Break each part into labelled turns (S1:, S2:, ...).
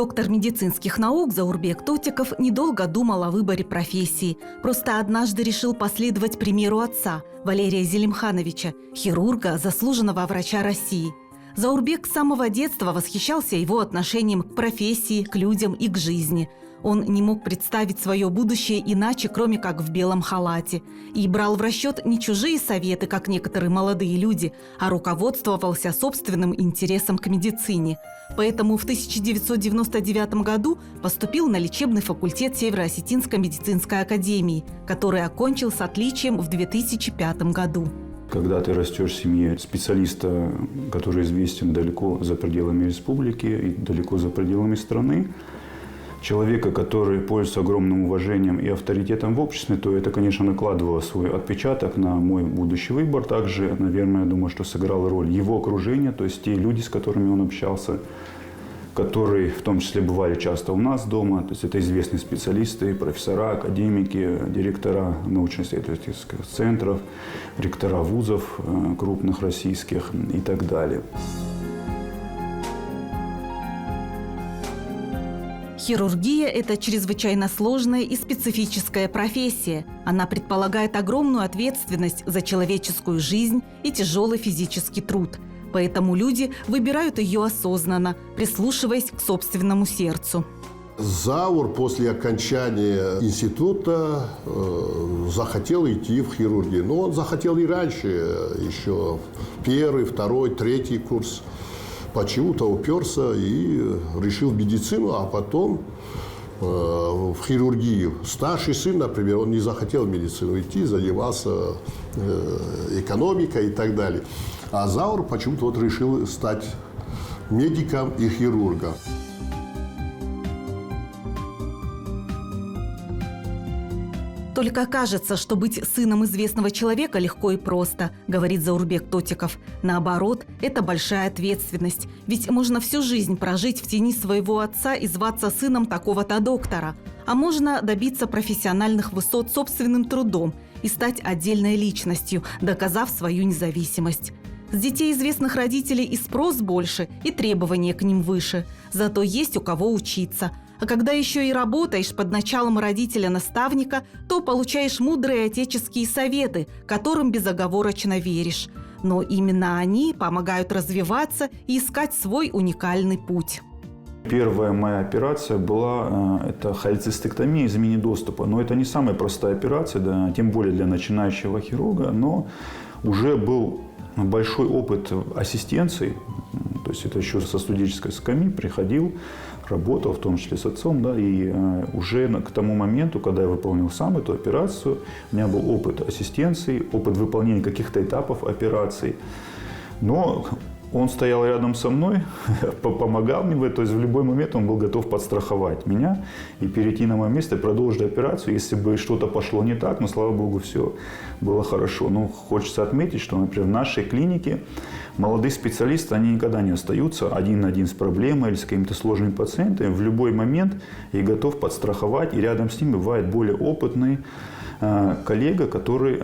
S1: Доктор медицинских наук Заурбек Тотиков недолго думал о выборе профессии. Просто однажды решил последовать примеру отца, Валерия Зелимхановича, хирурга, заслуженного врача России. Заурбек с самого детства восхищался его отношением к профессии, к людям и к жизни. Он не мог представить свое будущее иначе, кроме как в белом халате. И брал в расчет не чужие советы, как некоторые молодые люди, а руководствовался собственным интересом к медицине. Поэтому в 1999 году поступил на лечебный факультет Северо-Осетинской медицинской академии, который окончил с отличием в 2005 году.
S2: Когда ты растешь в семье специалиста, который известен далеко за пределами республики и далеко за пределами страны, человека, который пользуется огромным уважением и авторитетом в обществе, то это, конечно, накладывало свой отпечаток на мой будущий выбор. Также, наверное, я думаю, что сыграло роль его окружение, то есть те люди, с которыми он общался, которые в том числе бывали часто у нас дома. То есть это известные специалисты, профессора, академики, директора научно-исследовательских центров, ректора вузов крупных российских и так далее.
S1: Хирургия – это чрезвычайно сложная и специфическая профессия. Она предполагает огромную ответственность за человеческую жизнь и тяжелый физический труд. Поэтому люди выбирают ее осознанно, прислушиваясь к собственному сердцу.
S3: Заур после окончания института захотел идти в хирургию. Но он захотел и раньше, еще первый, второй, третий курс. Почему-то уперся и решил в медицину, а потом в хирургию. Старший сын, например, он не захотел в медицину идти, занимался экономикой и так далее. А Заур почему-то вот решил стать медиком и хирургом.
S1: Только кажется, что быть сыном известного человека легко и просто, говорит Заурбек Тотиков. Наоборот, это большая ответственность. Ведь можно всю жизнь прожить в тени своего отца и зваться сыном такого-то доктора. А можно добиться профессиональных высот собственным трудом и стать отдельной личностью, доказав свою независимость. С детей известных родителей и спрос больше, и требования к ним выше. Зато есть у кого учиться. А когда еще и работаешь под началом родителя-наставника, то получаешь мудрые отеческие советы, которым безоговорочно веришь. Но именно они помогают развиваться и искать свой уникальный путь.
S2: Первая моя операция была это холецистектомия, изменение доступа. Но это не самая простая операция, да, тем более для начинающего хирурга, но уже был большой опыт ассистенции, то есть это еще со студенческой скамьи приходил, работал, в том числе с отцом, да, и уже к тому моменту, когда я выполнил сам эту операцию, у меня был опыт ассистенции, опыт выполнения каких-то этапов операций, но он стоял рядом со мной, помогал мне, то есть в любой момент он был готов подстраховать меня и перейти на мое место, продолжить операцию, если бы что-то пошло не так, но, слава богу, все было хорошо. Но хочется отметить, что, например, в нашей клинике молодые специалисты, они никогда не остаются один на один с проблемой или с какими-то сложными пациентами. В любой момент я готов подстраховать, и рядом с ним бывает более опытный коллега, который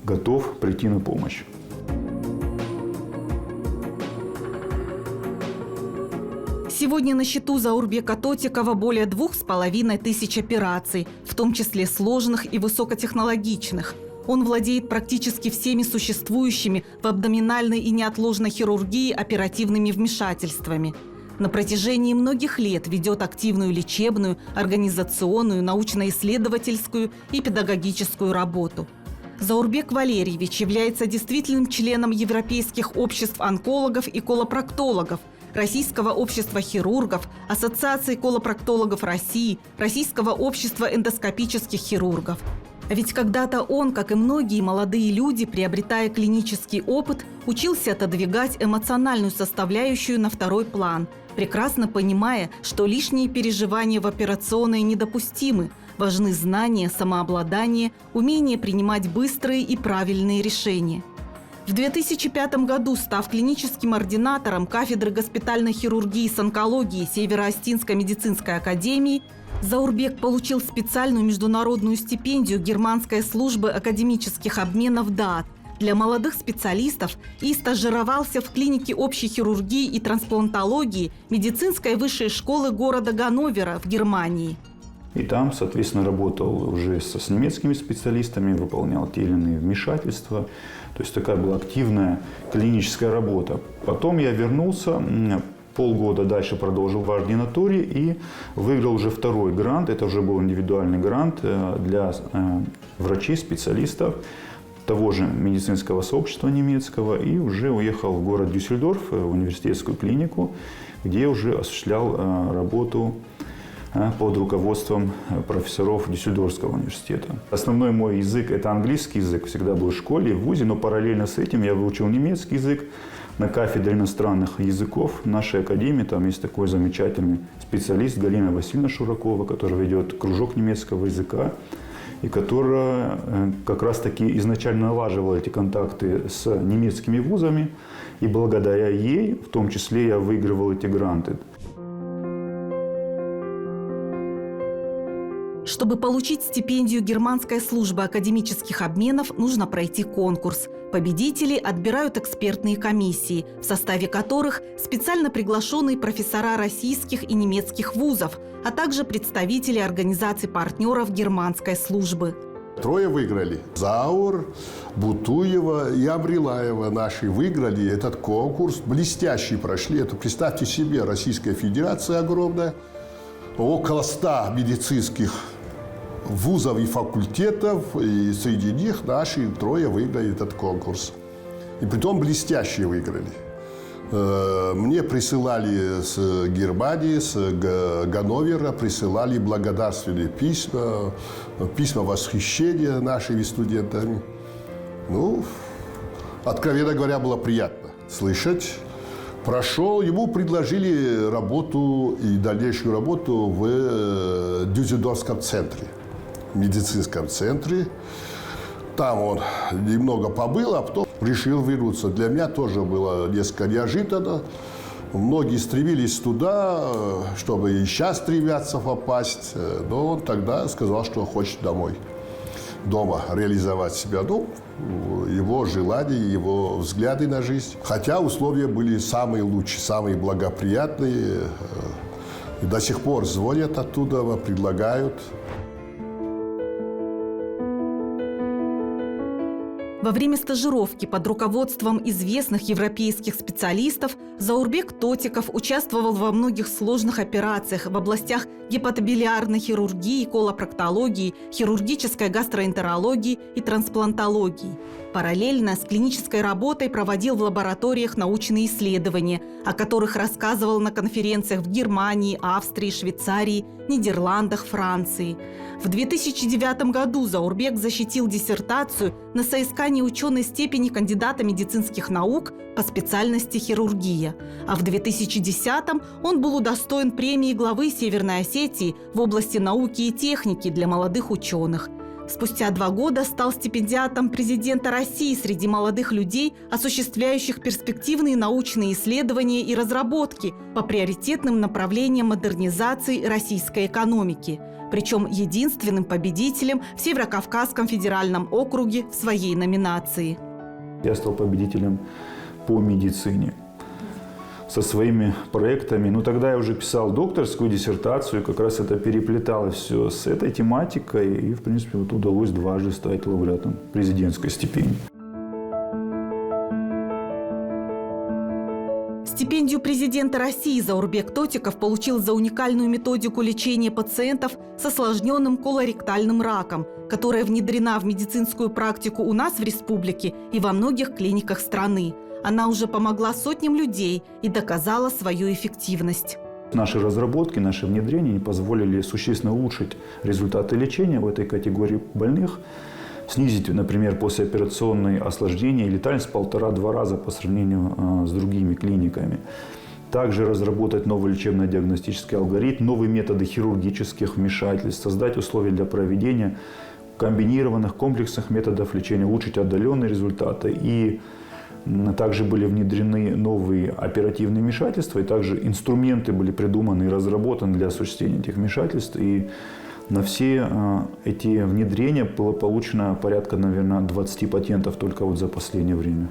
S2: готов прийти на помощь.
S1: Сегодня на счету Заурбека Тотикова более 2500 операций, в том числе сложных и высокотехнологичных. Он владеет практически всеми существующими в абдоминальной и неотложной хирургии оперативными вмешательствами. На протяжении многих лет ведет активную лечебную, организационную, научно-исследовательскую и педагогическую работу. Заурбек Валерьевич является действительным членом Европейских обществ онкологов и колопроктологов, Российского общества хирургов, Ассоциации колопроктологов России, Российского общества эндоскопических хирургов. А ведь когда-то он, как и многие молодые люди, приобретая клинический опыт, учился отодвигать эмоциональную составляющую на второй план, прекрасно понимая, что лишние переживания в операционной недопустимы. Важны знания, самообладание, умение принимать быстрые и правильные решения. В 2005 году, став клиническим ординатором кафедры госпитальной хирургии с онкологией Северо-Осетинской медицинской академии, Заурбек получил специальную международную стипендию Германской службы академических обменов ДААТ для молодых специалистов и стажировался в клинике общей хирургии и трансплантологии медицинской высшей школы города Ганновера в Германии.
S2: И там, соответственно, работал уже с немецкими специалистами, выполнял те или иные вмешательства. То есть такая была активная клиническая работа. Потом я вернулся, полгода дальше продолжил в ординатуре и выиграл уже второй грант. Это уже был индивидуальный грант для врачей, специалистов того же медицинского сообщества немецкого. И уже уехал в город Дюссельдорф, в университетскую клинику, где уже осуществлял работу под руководством профессоров Дюссельдорфского университета. Основной мой язык – это английский язык, всегда был в школе, в вузе, но параллельно с этим я выучил немецкий язык на кафедре иностранных языков нашей академии. Там есть такой замечательный специалист Галина Васильевна Шуракова, которая ведет кружок немецкого языка и которая как раз-таки изначально налаживала эти контакты с немецкими вузами. И благодаря ей, в том числе, я выигрывал эти гранты.
S1: Чтобы получить стипендию Германской службы академических обменов, нужно пройти конкурс. Победителей отбирают экспертные комиссии, в составе которых специально приглашенные профессора российских и немецких вузов, а также представители организаций партнеров германской службы.
S3: Трое выиграли. Заур, Бутуева и Абрилаева наши выиграли этот конкурс. Блестящий прошли. Это, представьте себе, Российская Федерация огромная. Около 100 медицинских вузов и факультетов, и среди них наши трое выиграли этот конкурс. И притом блестяще выиграли. Мне присылали с Германии, с Ганновера, присылали благодарственные письма, письма восхищения нашими студентами. Ну, откровенно говоря, было приятно слышать. Прошел, ему предложили работу и дальнейшую работу в Дюссельдорфском центре, медицинском центре. Там он немного побыл, а потом решил вернуться. Для меня тоже было несколько неожиданно. Многие стремились туда, чтобы и сейчас стремятся попасть. Но он тогда сказал, что хочет домой. Дома реализовать себя. Ну, его желания, его взгляды на жизнь. Хотя условия были самые лучшие, самые благоприятные. И до сих пор звонят оттуда, предлагают.
S1: Во время стажировки под руководством известных европейских специалистов Заурбек Тотиков участвовал во многих сложных операциях в областях гепатобилиарной хирургии, колопроктологии, хирургической гастроэнтерологии и трансплантологии. Параллельно с клинической работой проводил в лабораториях научные исследования, о которых рассказывал на конференциях в Германии, Австрии, Швейцарии, Нидерландах, Франции. В 2009 году Заурбек защитил диссертацию на соискание ученой степени кандидата медицинских наук по специальности хирургия. А в 2010-м он был удостоен премии главы Северной Осетии в области науки и техники для молодых ученых. Спустя 2 года стал стипендиатом президента России среди молодых людей, осуществляющих перспективные научные исследования и разработки по приоритетным направлениям модернизации российской экономики. Причем единственным победителем в Северокавказском федеральном округе в своей номинации.
S2: Я стал победителем по медицине со своими проектами. Но тогда я уже писал докторскую диссертацию, как раз это переплеталось все с этой тематикой. И, в принципе, вот удалось дважды стать лауреатом президентской стипендии.
S1: Стипендию президента России Заурбек Тотиков получил за уникальную методику лечения пациентов с осложненным колоректальным раком, которая внедрена в медицинскую практику у нас в республике и во многих клиниках страны. Она уже помогла сотням людей и доказала свою эффективность.
S2: Наши разработки, наши внедрения позволили существенно улучшить результаты лечения в этой категории больных, снизить, например, послеоперационные осложнения и летальность в 1,5-2 раза по сравнению с другими клиниками. Также разработать новый лечебно-диагностический алгоритм, новые методы хирургических вмешательств, создать условия для проведения комбинированных комплексных методов лечения, улучшить отдаленные результаты. И также были внедрены новые оперативные вмешательства, и также инструменты были придуманы и разработаны для осуществления этих вмешательств. И На все эти внедрения было получено порядка, наверное, 20 патентов только вот за последнее время.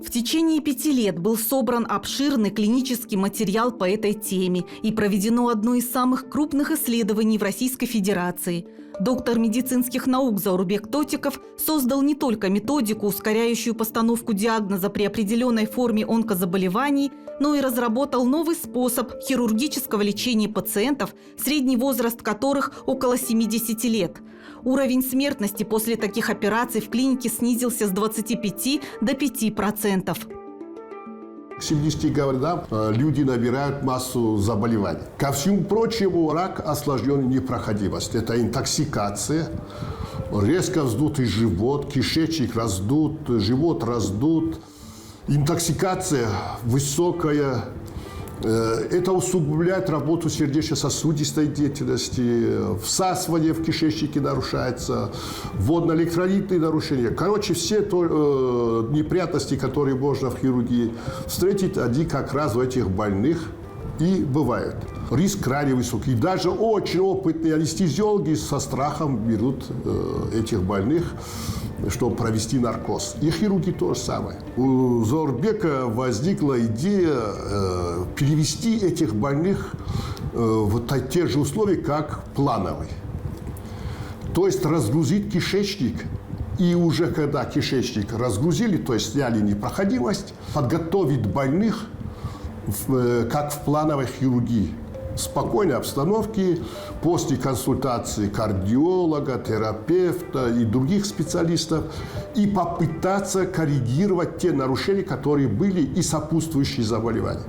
S1: В течение 5 лет был собран обширный клинический материал по этой теме и проведено одно из самых крупных исследований в Российской Федерации. Доктор медицинских наук Заурбек Тотиков создал не только методику, ускоряющую постановку диагноза при определенной форме онкозаболеваний, но и разработал новый способ хирургического лечения пациентов, средний возраст которых около 70 лет. Уровень смертности после таких операций в клинике снизился с 25 до 5%.
S3: К 70 годам люди набирают массу заболеваний. Ко всему прочему, рак осложненной непроходимости. Это интоксикация, резко вздутый живот, кишечник раздут, живот раздут. Интоксикация высокая. Это усугубляет работу сердечно-сосудистой деятельности, всасывание в кишечнике нарушается, водно-электролитные нарушения. Короче, все неприятности, которые можно в хирургии встретить, они как раз у этих больных и бывают. Риск крайне высокий. И даже очень опытные анестезиологи со страхом берут этих больных, чтобы провести наркоз. И хирурги то же самое. У Заурбека возникла идея перевести этих больных в те же условия, как плановый. То есть разгрузить кишечник. И уже когда кишечник разгрузили, то есть сняли непроходимость, подготовить больных как в плановой хирургии. В спокойной обстановке, после консультации кардиолога, терапевта и других специалистов, и попытаться коррегировать те нарушения, которые были, и сопутствующие заболевания.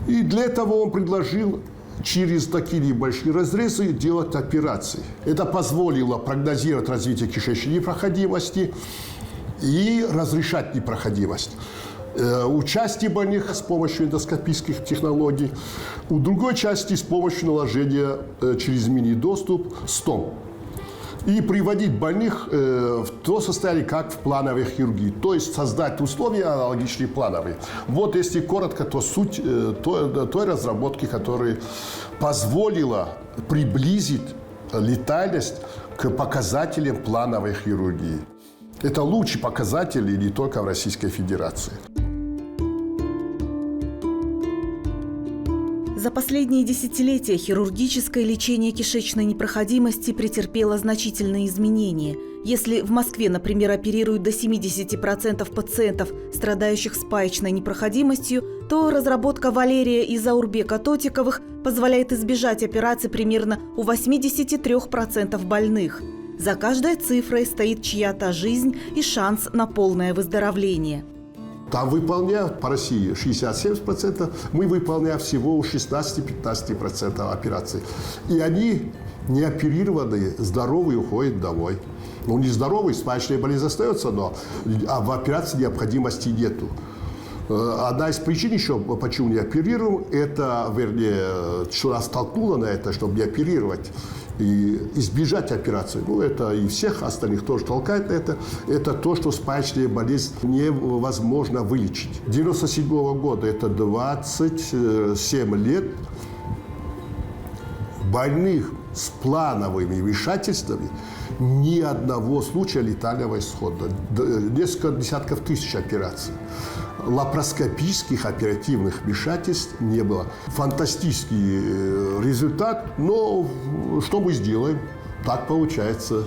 S3: И для этого он предложил через такие небольшие разрезы делать операции. Это позволило прогнозировать развитие кишечной непроходимости и разрешать непроходимость. У части больных с помощью эндоскопических технологий, у другой части с помощью наложения через мини-доступ стом. И приводить больных в то состояние, как в плановой хирургии. То есть создать условия аналогичные плановые. Вот если коротко, то суть той разработки, которая позволила приблизить летальность к показателям плановой хирургии. Это лучший показатель и не только в Российской Федерации.
S1: За последние десятилетия хирургическое лечение кишечной непроходимости претерпело значительные изменения. Если в Москве, например, оперируют до 70% пациентов, страдающих спаечной непроходимостью, то разработка Валерия и Заурбека Тотиковых позволяет избежать операций примерно у 83% больных. За каждой цифрой стоит чья-то жизнь и шанс на полное выздоровление.
S3: Там выполняют по России 60-70%, мы выполняем всего у 16-15% операций. И они не оперированные, здоровые, уходят домой. Ну, не здоровый, спаечная болезнь остается, но в операции необходимости нету. Одна из причин еще, почему не оперируем, это, вернее, что нас толкнуло на это, чтобы не оперировать и избежать операции. Ну, это и всех остальных тоже толкает на это. Это то, что спаечная болезнь невозможно вылечить. 1997 года, это 27 лет, больных с плановыми вмешательствами ни одного случая летального исхода. Несколько десятков тысяч операций. Лапароскопических оперативных вмешательств не было. Фантастический результат, но что мы сделаем? Так получается.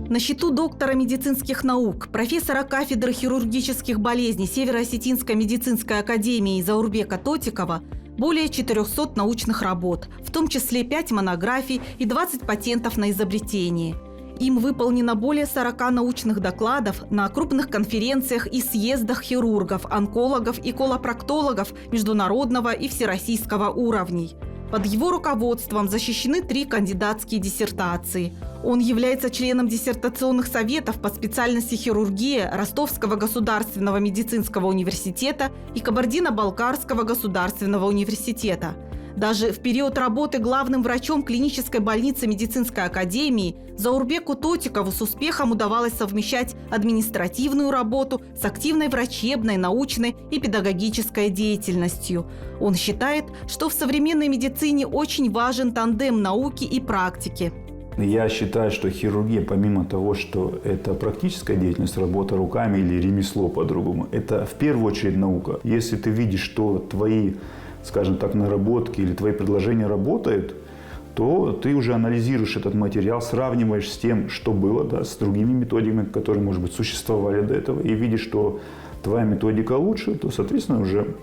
S1: На счету доктора медицинских наук, профессора кафедры хирургических болезней Северо-Осетинской медицинской академии Заурбека Тотикова более 400 научных работ, в том числе 5 монографий и 20 патентов на изобретение. Им выполнено более 40 научных докладов на крупных конференциях и съездах хирургов, онкологов и колопроктологов международного и всероссийского уровней. Под его руководством защищены 3 кандидатские диссертации. Он является членом диссертационных советов по специальности хирургия Ростовского государственного медицинского университета и Кабардино-Балкарского государственного университета. Даже в период работы главным врачом клинической больницы медицинской академии Заурбеку Тотикову с успехом удавалось совмещать административную работу с активной врачебной, научной и педагогической деятельностью. Он считает, что в современной медицине очень важен тандем науки и практики.
S2: Я считаю, что хирургия, помимо того, что это практическая деятельность, работа руками или ремесло по-другому, это в первую очередь наука. Если ты видишь, что твои, скажем так, наработки или твои предложения работают, то ты уже анализируешь этот материал, сравниваешь с тем, что было, да, с другими методиками, которые, может быть, существовали до этого, и видишь, что твоя методика лучше, то, соответственно, уже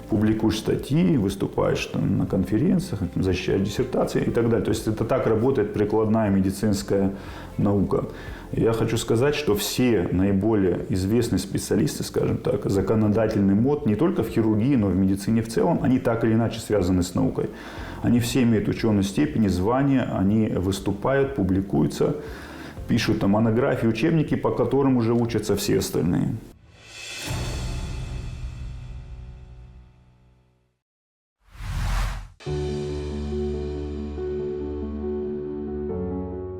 S2: публикуешь статьи, выступаешь там на конференциях, защищаешь диссертации и так далее. То есть это так работает прикладная медицинская наука. Я хочу сказать, что все наиболее известные специалисты, скажем так, законодательный мод не только в хирургии, но и в медицине в целом, они так или иначе связаны с наукой. Они все имеют ученые степени, звания, они выступают, публикуются, пишут там монографии, учебники, по которым уже учатся все остальные.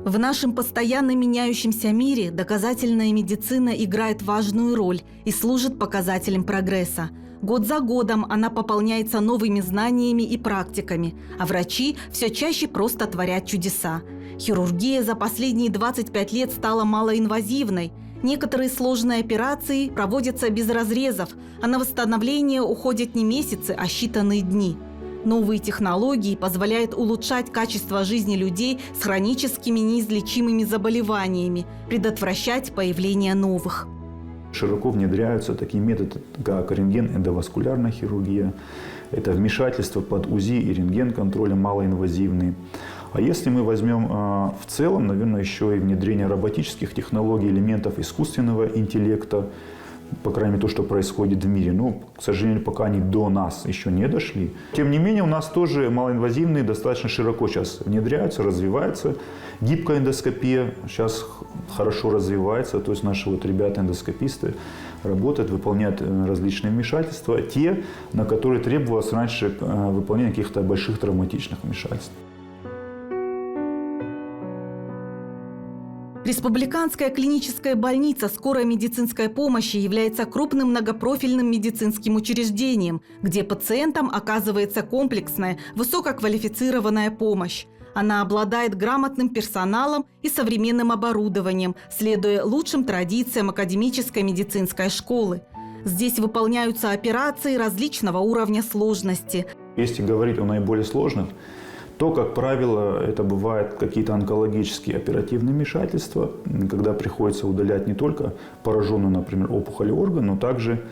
S1: В нашем постоянно меняющемся мире доказательная медицина играет важную роль и служит показателем прогресса. Год за годом она пополняется новыми знаниями и практиками, а врачи все чаще просто творят чудеса. Хирургия за последние 25 лет стала малоинвазивной. Некоторые сложные операции проводятся без разрезов, а на восстановление уходят не месяцы, а считанные дни. Новые технологии позволяют улучшать качество жизни людей с хроническими неизлечимыми заболеваниями, предотвращать появление новых.
S2: Широко внедряются такие методы, как рентген-эндоваскулярная хирургия. Это вмешательство под УЗИ и рентген-контролем малоинвазивные. А если мы возьмем в целом, наверное, еще и внедрение роботических технологий, элементов искусственного интеллекта, по крайней мере, то, что происходит в мире. Ну, к сожалению, пока они до нас еще не дошли. Тем не менее, у нас тоже малоинвазивные достаточно широко сейчас внедряются, развиваются. Гибкая эндоскопия сейчас хорошо развивается. То есть наши вот ребята-эндоскописты работают, выполняют различные вмешательства. Те, на которые требовалось раньше выполнение каких-то больших травматичных вмешательств.
S1: Республиканская клиническая больница скорой медицинской помощи является крупным многопрофильным медицинским учреждением, где пациентам оказывается комплексная, высококвалифицированная помощь. Она обладает грамотным персоналом и современным оборудованием, следуя лучшим традициям академической медицинской школы. Здесь выполняются операции различного уровня сложности.
S2: Если говорить о наиболее сложных, то, как правило, это бывают какие-то онкологические оперативные вмешательства, когда приходится удалять не только пораженную, например, опухоль орган, но также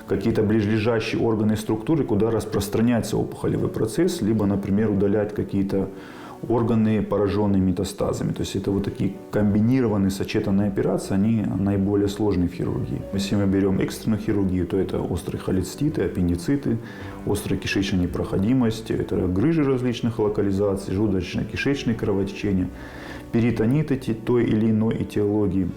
S2: какие-то близлежащие органы и структуры, куда распространяется опухолевый процесс, либо, например, удалять какие-то органы, пораженные метастазами. То есть это вот такие комбинированные, сочетанные операции, они наиболее сложные в хирургии. Если мы берем экстренную хирургию, то это острые холециститы, аппендициты, острая кишечная непроходимость, это грыжи различных локализаций, желудочно-кишечные кровотечения, перитониты той или иной этиологии.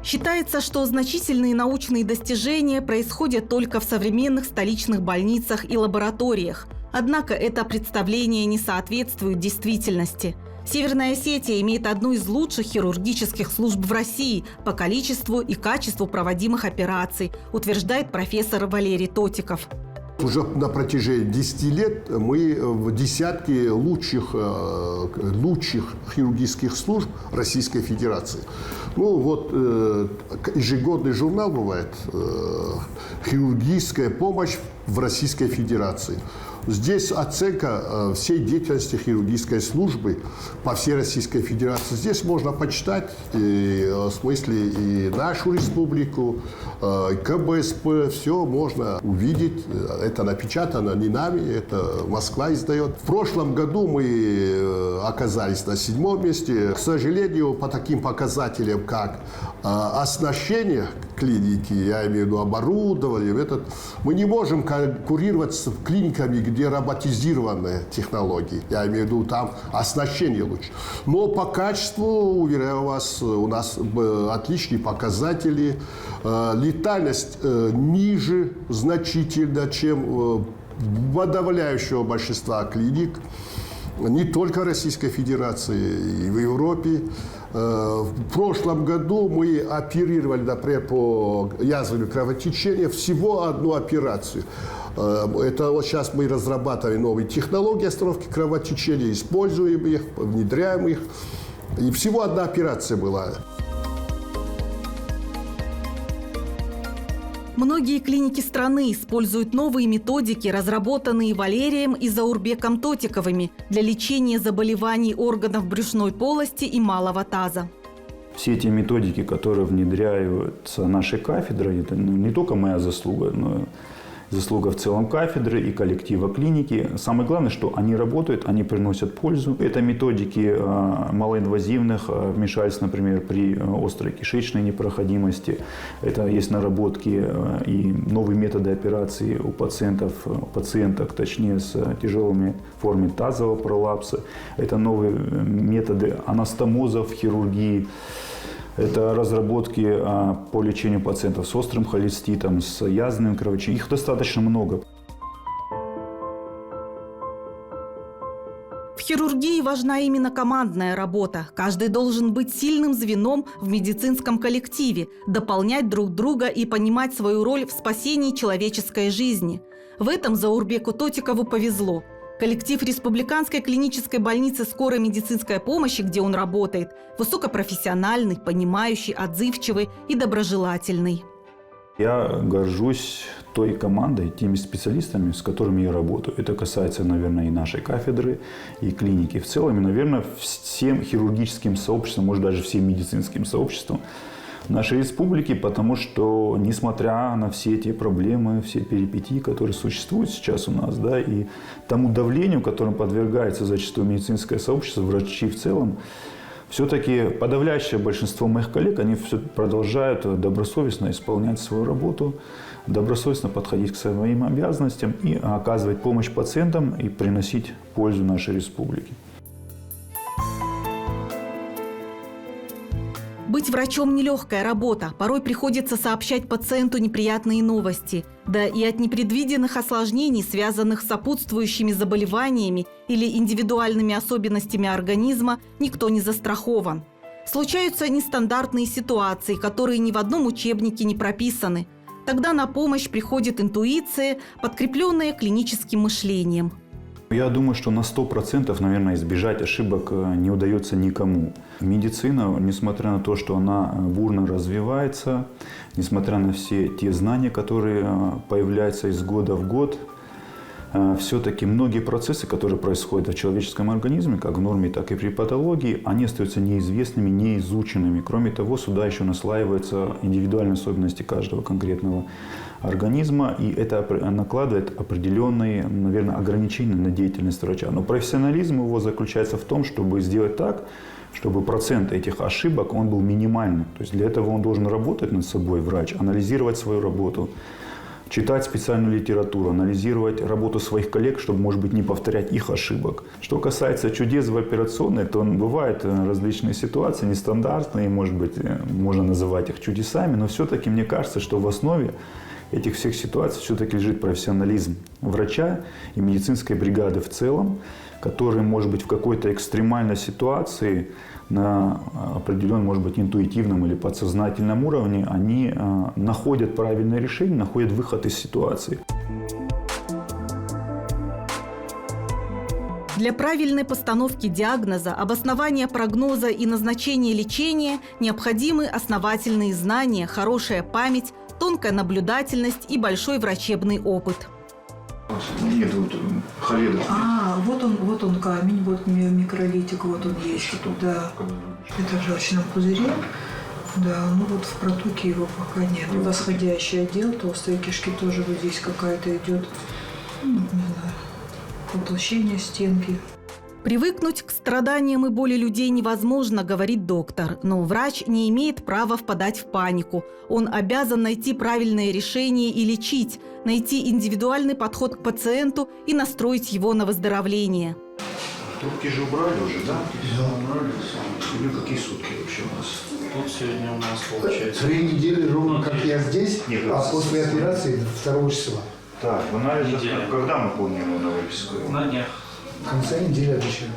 S1: Считается, что значительные научные достижения происходят только в современных столичных больницах и лабораториях. Однако это представление не соответствует действительности. Северная Осетия имеет одну из лучших хирургических служб в России по количеству и качеству проводимых операций, утверждает профессор Валерий Тотиков.
S3: Уже на протяжении 10 лет мы в десятке лучших хирургических служб Российской Федерации. Ну вот ежегодный журнал бывает «Хирургическая помощь в Российской Федерации». Здесь оценка всей деятельности хирургической службы по всей Российской Федерации. Здесь можно почитать в смысле и нашу республику, и КБСП, все можно увидеть. Это напечатано не нами, это Москва издает. В прошлом году мы оказались на 7-м месте. К сожалению, по таким показателям, как оснащение клиники, я имею в виду оборудование, мы не можем конкурировать с клиниками, где роботизированные технологии. Я имею в виду, там оснащение лучше. Но по качеству, уверяю вас, у нас отличные показатели. Летальность ниже значительно, чем подавляющего большинства клиник. Не только Российской Федерации, и в Европе. В прошлом году мы оперировали, например, по язвенному кровотечению всего одну операцию. Это вот сейчас мы разрабатываем новые технологии остановки кровотечения, используем их, внедряем их. И всего одна операция была.
S1: Многие клиники страны используют новые методики, разработанные Валерием и Заурбеком Тотиковыми для лечения заболеваний органов брюшной полости и малого таза.
S2: Все эти методики, которые внедряются нашей кафедрой, это не только моя заслуга, но и заслуга в целом кафедры и коллектива клиники. Самое главное, что они работают, они приносят пользу. Это методики малоинвазивных вмешательств, например, при острой кишечной непроходимости. Это есть наработки и новые методы операции у пациенток, точнее, с тяжелыми формами тазового пролапса. Это новые методы анастомоза в хирургии. Это разработки по лечению пациентов с острым холециститом, с язвенным кровотечением. Их достаточно много.
S1: В хирургии важна именно командная работа. Каждый должен быть сильным звеном в медицинском коллективе, дополнять друг друга и понимать свою роль в спасении человеческой жизни. В этом Заурбеку Тотикову повезло. Коллектив Республиканской клинической больницы скорой медицинской помощи, где он работает, высокопрофессиональный, понимающий, отзывчивый и доброжелательный.
S2: Я горжусь той командой, теми специалистами, с которыми я работаю. Это касается, наверное, и нашей кафедры, и клиники в целом, и, наверное, всем хирургическим сообществом, может, даже всем медицинским сообществом нашей республики, потому что, несмотря на все эти проблемы, все перипетии, которые существуют сейчас у нас, да, и тому давлению, которым подвергается зачастую медицинское сообщество, врачи в целом, все-таки подавляющее большинство моих коллег, они все продолжают добросовестно исполнять свою работу, добросовестно подходить к своим обязанностям и оказывать помощь пациентам и приносить пользу нашей республике.
S1: Быть врачом – нелегкая работа. Порой приходится сообщать пациенту неприятные новости. Да и от непредвиденных осложнений, связанных с сопутствующими заболеваниями или индивидуальными особенностями организма, никто не застрахован. Случаются нестандартные ситуации, которые ни в одном учебнике не прописаны. Тогда на помощь приходит интуиция, подкрепленная клиническим мышлением.
S2: Я думаю, что на 100%, наверное, избежать ошибок не удается никому. Медицина, несмотря на то, что она бурно развивается, несмотря на все те знания, которые появляются из года в год, все-таки многие процессы, которые происходят в человеческом организме, как в норме, так и при патологии, они остаются неизвестными, неизученными. Кроме того, сюда еще наслаиваются индивидуальные особенности каждого конкретного организма, и это накладывает определенные, наверное, ограничения на деятельность врача. Но профессионализм его заключается в том, чтобы сделать так, чтобы процент этих ошибок он был минимальным. То есть для этого он должен работать над собой, врач, анализировать свою работу, читать специальную литературу, анализировать работу своих коллег, чтобы, может быть, не повторять их ошибок. Что касается чудес в операционной, то бывают различные ситуации, нестандартные, может быть, можно называть их чудесами, но все-таки мне кажется, что в основе этих всех ситуаций все-таки лежит профессионализм врача и медицинской бригады в целом, которые, может быть, в какой-то экстремальной ситуации на определенном, может быть, интуитивном или подсознательном уровне, они находят правильное решение, находят выход из ситуации.
S1: Для правильной постановки диагноза, обоснования прогноза и назначения лечения необходимы основательные знания, хорошая память, тонкая наблюдательность и большой врачебный опыт.
S2: Нет, Халедов.
S4: Вот он камень, вот микролитик, вот он есть. Да. Это в желчном пузыре. Да, ну вот в протоке его пока нет. Восходящий отдел, толстые кишки тоже вот здесь какая-то идет, не знаю, утолщение стенки.
S1: Привыкнуть к страданиям и боли людей невозможно, говорит доктор, но врач не имеет права впадать в панику. Он обязан найти правильные решения и лечить, найти индивидуальный подход к пациенту и настроить его на выздоровление.
S2: Трубки же убрали уже, да?
S5: Да, убрали.
S2: Сегодня какие сутки вообще у нас?
S5: Тут сегодня у нас получается
S6: 3 недели ровно как я здесь,
S2: Нет,
S6: а
S2: это
S6: после операции 2 числа.
S2: Так, в анализах,
S5: Неделя.
S2: когда мы помним его на выписку?
S5: на днях.
S6: В конце недели обещаю.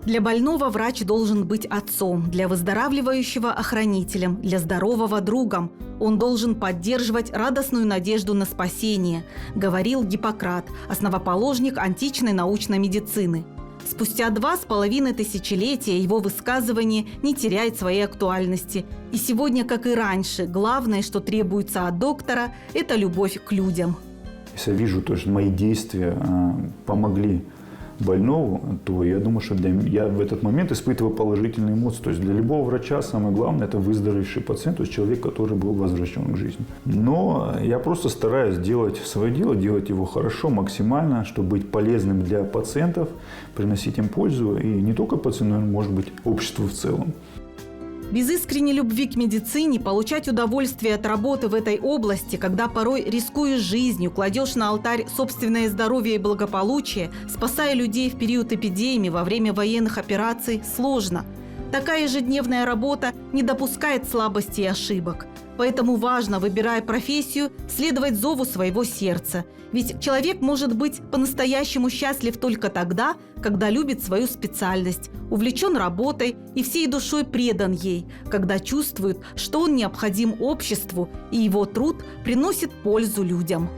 S1: Для больного врач должен быть отцом, для выздоравливающего – охранителем, для здорового – другом. Он должен поддерживать радостную надежду на спасение, говорил Гиппократ, основоположник античной научной медицины. Спустя 2,5 тысячелетия его высказывание не теряет своей актуальности. И сегодня, как и раньше, главное, что требуется от доктора – это любовь к людям.
S2: Если я вижу, то, что мои действия помогли больному, то я думаю, что я в этот момент испытываю положительные эмоции. То есть для любого врача самое главное – это выздоровевший пациент, то есть человек, который был возвращен к жизни. Но я просто стараюсь делать свое дело, делать его хорошо, максимально, чтобы быть полезным для пациентов, приносить им пользу. И не только пациенту, но, может быть, обществу в целом.
S1: Без искренней любви к медицине получать удовольствие от работы в этой области, когда порой рискуешь жизнью, кладешь на алтарь собственное здоровье и благополучие, спасая людей в период эпидемии, во время военных операций, сложно. Такая ежедневная работа не допускает слабости и ошибок. Поэтому важно, выбирая профессию, следовать зову своего сердца. Ведь человек может быть по-настоящему счастлив только тогда, когда любит свою специальность, увлечен работой и всей душой предан ей, когда чувствует, что он необходим обществу и его труд приносит пользу людям.